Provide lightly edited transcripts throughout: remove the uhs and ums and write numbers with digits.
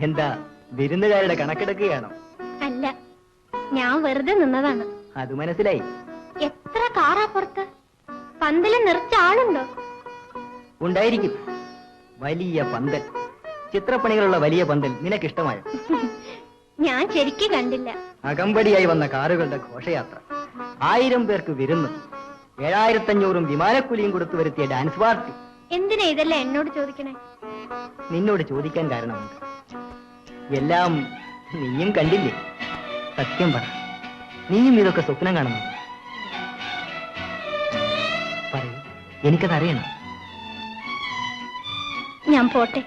എന്താ വിരുന്നുകാരുടെ കണക്കെടുക്കുകയാണോ? അല്ല, ഞാൻ വെറുതെ നിന്നതാണ്. അത് മനസ്സിലായി. എത്ര കാറാ പുറത്ത്? പന്തല് നിറച്ച ആളുണ്ടോ? ഉണ്ടായിരിക്കും. വലിയ പന്തൽ, ചിത്രപ്പണികളുള്ള വലിയ പന്തൽ നിനക്കിഷ്ടമായോ? ഞാൻ ശരിക്കും കണ്ടില്ല. അകമ്പടിയായി വന്ന കാറുകളുടെ ഘോഷയാത്ര, 1000 പേർക്ക് വിരുന്ന്, 7500 വിമാനക്കുലിയും കൊടുത്തു വരുത്തിയ ഡാൻസ് പാർട്ടി. എന്തിനാ ഇതെല്ലാം എന്നോട് ചോദിക്കണേ? നിന്നോട് ചോദിക്കാൻ കാരണമുണ്ട്. എല്ലാം നീയും കണ്ടില്ലേ? സത്യം പറ, നീയും ഇതൊക്കെ സ്വപ്നം കാണുന്നു? പറയൂ, എനിക്കതറിയണം. ഞാൻ പോട്ടെ.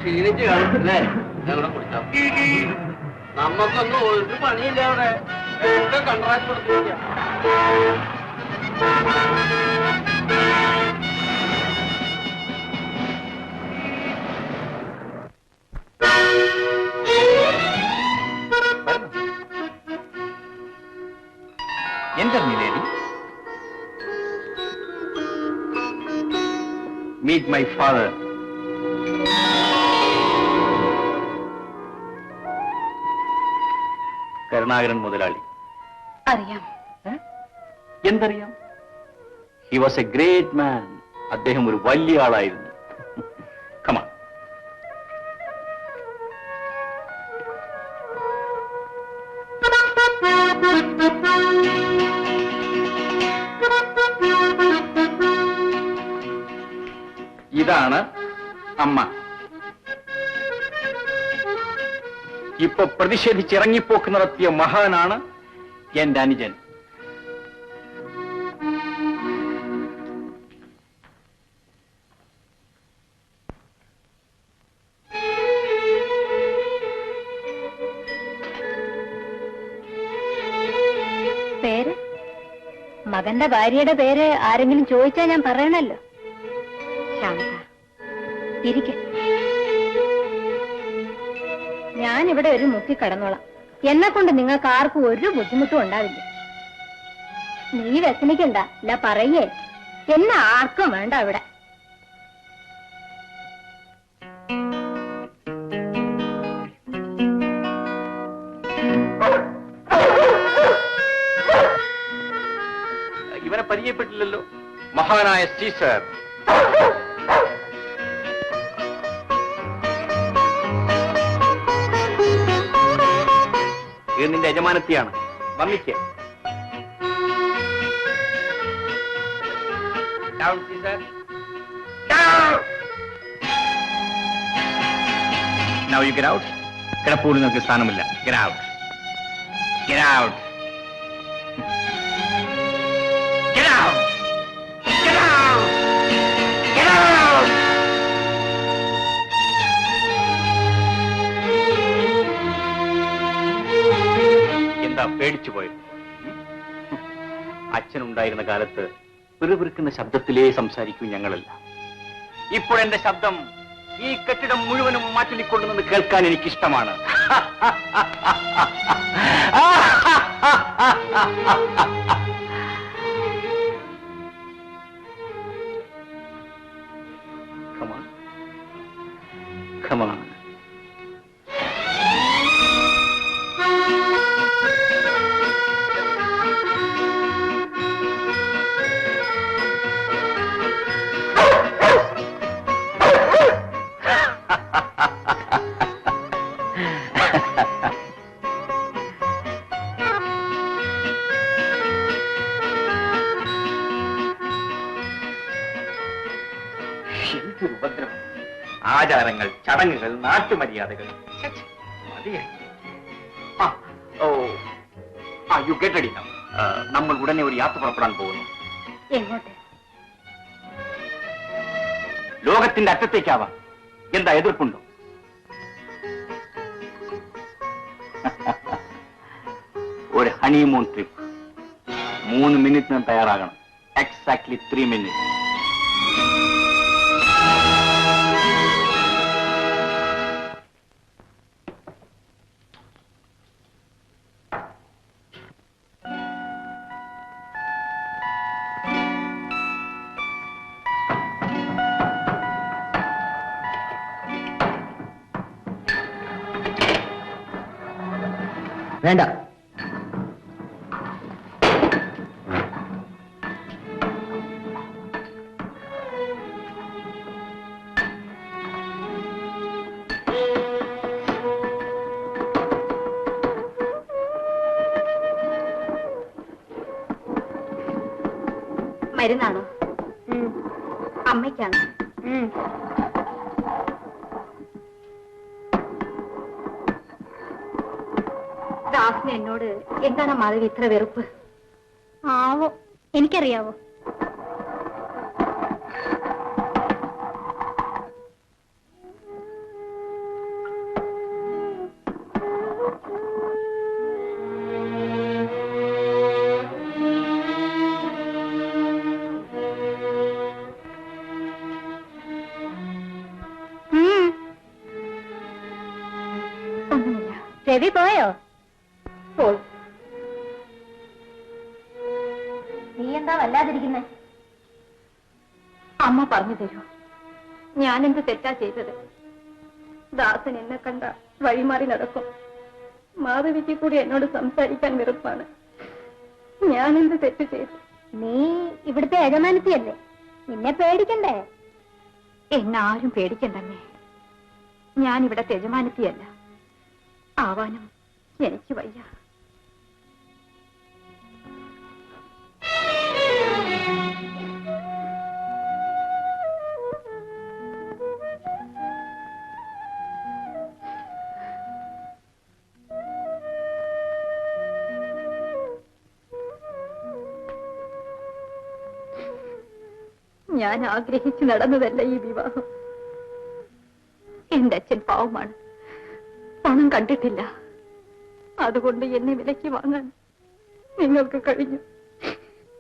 ക്ഷീണിച്ച് കാണുന്നല്ലേ? നമ്മക്കൊന്നും ഒരു പണിയില്ല അവിടെ. ഒക്കെ കൺട്രാക്ട് കൊടുത്തിരിക്കാം. Enter me, lady. Meet my father. Karunakaran മുതലാളി. അറിയാം. എന്തറിയാം? He was a great man. അദ്ദേഹം ഒരു വലിയ ആളായിരുന്നു. Come on. ഇതാണ് അമ്മ. ഇപ്പൊ പ്രതിഷേധിച്ചിറങ്ങിപ്പോക്ക് നടത്തിയ മഹാനാണ് എന്റെ അനുജൻ. പേര്? മകന്റെ ഭാര്യയുടെ പേര് ആരെങ്കിലും ചോദിച്ചാൽ ഞാൻ പറയണല്ലോ. ശാന്ത, ഇരിക്കെ. ഞാനിവിടെ ഒരു മുക്കി കടന്നോളാം. എന്നെ കൊണ്ട് നിങ്ങൾക്ക് ആർക്കും ഒരു ബുദ്ധിമുട്ടും ഉണ്ടാവില്ല. നീ വ്യസനിക്കണ്ട. അല്ല പറയേ, എന്നെ ആർക്കും വേണ്ട അവിടെ. ഇവനെ പരിചയപ്പെട്ടില്ലല്ലോ. മഹാനായ സീസർ. ഇത് നിന്റെ യജമാനത്തിയാണ്. വന്നിക്ക്. Down, Caesar. Down. Now you get out. കിടപ്പൂരിൽ നിങ്ങൾക്ക് സ്ഥാനമില്ല. Get out. Get out. Get out. Get out. Get out. എന്താ പേടിച്ചു പോയത്? അച്ഛനുണ്ടായിരുന്ന കാലത്ത് പിറുപിറുക്കുന്ന ശബ്ദത്തിലേ സംസാരിക്കൂ ഞങ്ങളെല്ലാം. ഇപ്പോൾ എന്റെ ശബ്ദം ഈ കെട്ടിടം മുഴുവനും മാറ്റിക്കൊണ്ടുവന്ന് കേൾക്കാൻ എനിക്കിഷ്ടമാണ്. Come on. Come on. ഉപദ്രവം, ആചാരങ്ങൾ, ചടങ്ങുകൾ, നാട്ടുമര്യാദകൾ മതിയായി. You get ready now. നമ്മൾ ഉടനെ ഒരു യാത്ര പുറപ്പെടാൻ പോകുന്നു. എങ്ങോട്ട്? ലോകത്തിന്റെ അറ്റത്തേക്കാവാം. എന്താ എതിർപ്പുണ്ടോ? ഒരു ഹണിമൂൺ ട്രിപ്പ് 3 മിനിറ്റിന് തയ്യാറാകണം. Exactly 3 minute. വേണ്ട. മരുന്നാണോ? അമ്മയ്ക്കാണോ? ദാസിന് എന്നോട് എന്താണ് മാധവി ഇത്ര വെറുപ്പ്? ആവോ, എനിക്കറിയാവോ. ഒന്നുമില്ല. രവി പോയോ? പോയി. നീ എന്താ വല്ലാതിരിക്കുന്നേ? അമ്മ പറഞ്ഞു തരൂ, ഞാനെന്ത് തെറ്റാ ചെയ്തത്? ദാസൻ എന്നെ കണ്ട വഴിമാറി നടക്കും. മാധവിക്ക് കൂടി എന്നോട് സംസാരിക്കാൻ വെറുപ്പാണ്. ഞാനെന്ത് തെറ്റ് ചെയ്തു? നീ ഇവിടുത്തെ യജമാനത്തിയല്ലേ, നിന്നെ പേടിക്കണ്ടേ? എന്നാരും പേടിക്കണ്ടമ്മേ. ഞാൻ ഇവിടത്തെ യജമാനത്തിയല്ല, ആവാനും എനിക്ക് വയ്യ. ഞാൻ ആഗ്രഹിച്ചു നടന്നതല്ല ഈ വിവാഹം. എന്റെ അച്ഛൻ പാവമാണ്, പണം കണ്ടിട്ടില്ല. അതുകൊണ്ട് എന്നെ വിലയ്ക്ക് വാങ്ങാൻ നിങ്ങൾക്ക് കഴിഞ്ഞു.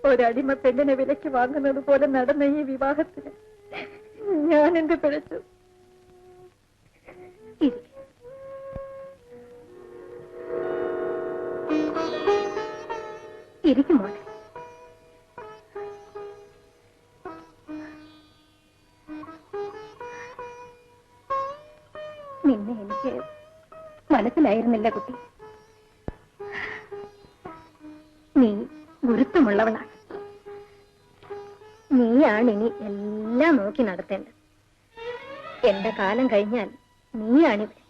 ഒരടിമ പെണ്ണിനെ വിലയ്ക്ക് വാങ്ങുന്നത് പോലെ നടന്ന ഈ വിവാഹത്തിന് ഞാൻ എന്ത് പിഴച്ചു? ഇരിക്കുമോ? നിന്നെ എനിക്ക് മനസ്സിലായിരുന്നില്ല കുട്ടി. നീ ഗുരുത്വമുള്ളവളാണ്. നീയാണിനി എല്ലാം നോക്കി നടത്തേണ്ടത്. എന്റെ കാലം കഴിഞ്ഞാൽ നീയാണിവിടെ.